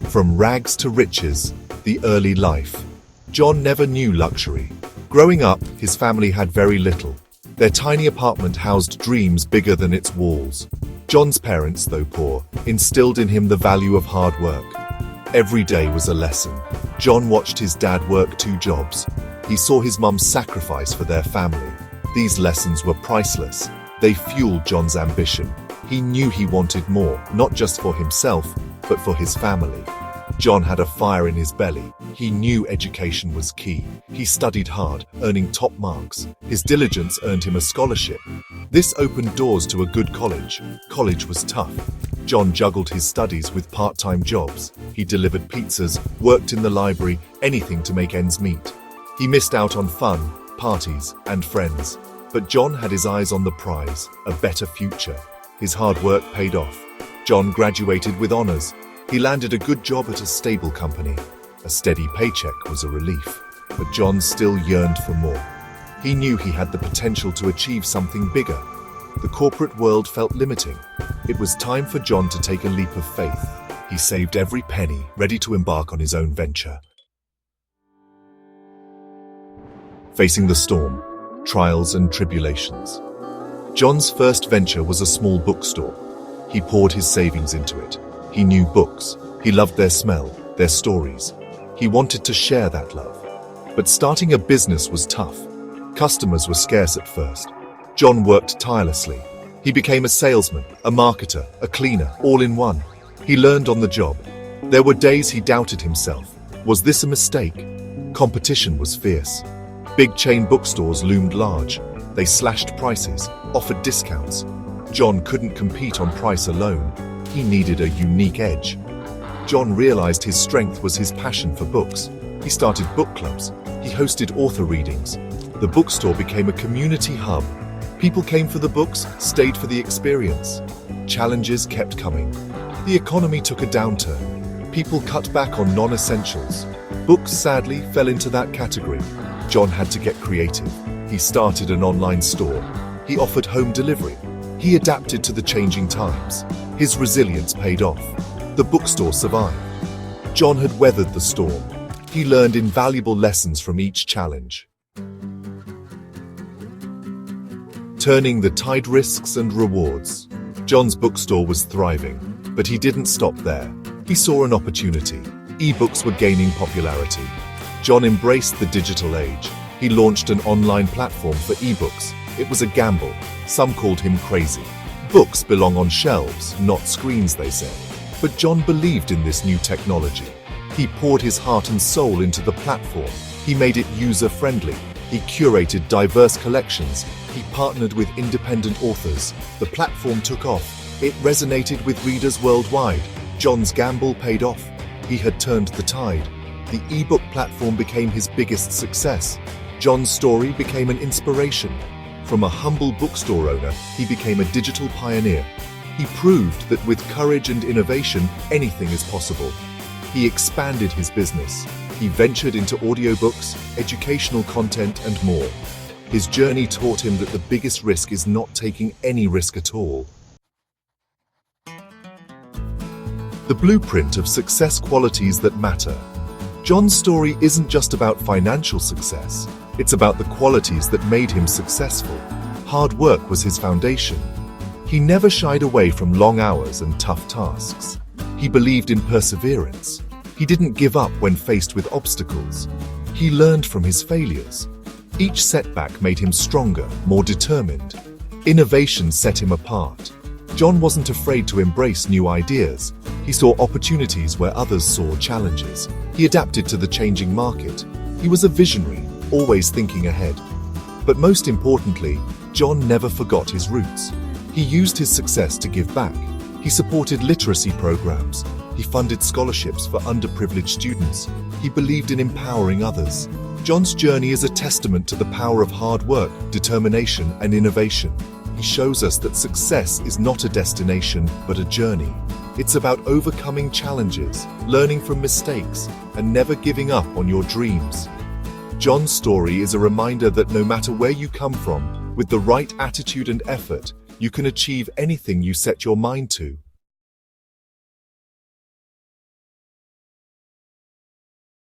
From rags to riches, the early life. John never knew luxury. Growing up, his family had very little. Their tiny apartment housed dreams bigger than its walls. John's parents, though poor, instilled in him the value of hard work. Every day was a lesson. John watched his dad work 2 jobs. He saw his mum sacrifice for their family. These lessons were priceless. They fueled John's ambition. He knew he wanted more, not just for himself, but for his family. John had a fire in his belly. He knew education was key. He studied hard, earning top marks. His diligence earned him a scholarship. This opened doors to a good college. College was tough. John juggled his studies with part-time jobs. He delivered pizzas, worked in the library, anything to make ends meet. He missed out on fun, parties, and friends. But John had his eyes on the prize, a better future. His hard work paid off. John graduated with honors. He landed a good job at a stable company. A steady paycheck was a relief, but John still yearned for more. He knew he had the potential to achieve something bigger. The corporate world felt limiting. It was time for John to take a leap of faith. He saved every penny, ready to embark on his own venture. Facing the storm, trials and tribulations. John's first venture was a small bookstore. He poured his savings into it. He knew books. He loved their smell, their stories. He wanted to share that love. But starting a business was tough. Customers were scarce at first. John worked tirelessly. He became a salesman, a marketer, a cleaner, all in one. He learned on the job. There were days he doubted himself. Was this a mistake? Competition was fierce. Big chain bookstores loomed large. They slashed prices, offered discounts. John couldn't compete on price alone. He needed a unique edge. John realized his strength was his passion for books. He started book clubs. He hosted author readings. The bookstore became a community hub. People came for the books, stayed for the experience. Challenges kept coming. The economy took a downturn. People cut back on non-essentials. Books sadly fell into that category. John had to get creative. He started an online store. He offered home delivery. He adapted to the changing times. His resilience paid off. The bookstore survived. John had weathered the storm. He learned invaluable lessons from each challenge. Turning the tide, risks and rewards. John's bookstore was thriving, but he didn't stop there. He saw an opportunity. E-books were gaining popularity. John embraced the digital age. He launched an online platform for e-books. It was a gamble. Some called him crazy. Books belong on shelves, not screens, they said. But John believed in this new technology. He poured his heart and soul into the platform. He made it user-friendly. He curated diverse collections. He partnered with independent authors. The platform took off. It resonated with readers worldwide. John's gamble paid off. He had turned the tide. The ebook platform became his biggest success. John's story became an inspiration. From a humble bookstore owner, he became a digital pioneer. He proved that with courage and innovation, anything is possible. He expanded his business. He ventured into audiobooks, educational content, and more. His journey taught him that the biggest risk is not taking any risk at all. The blueprint of success qualities that matter. John's story isn't just about financial success. It's about the qualities that made him successful. Hard work was his foundation. He never shied away from long hours and tough tasks. He believed in perseverance. He didn't give up when faced with obstacles. He learned from his failures. Each setback made him stronger, more determined. Innovation set him apart. John wasn't afraid to embrace new ideas. He saw opportunities where others saw challenges. He adapted to the changing market. He was a visionary, always thinking ahead. But most importantly, John never forgot his roots. He used his success to give back. He supported literacy programs. He funded scholarships for underprivileged students. He believed in empowering others. John's journey is a testament to the power of hard work, determination, and innovation. He shows us that success is not a destination, but a journey. It's about overcoming challenges, learning from mistakes, and never giving up on your dreams. John's story is a reminder that no matter where you come from, with the right attitude and effort, you can achieve anything you set your mind to.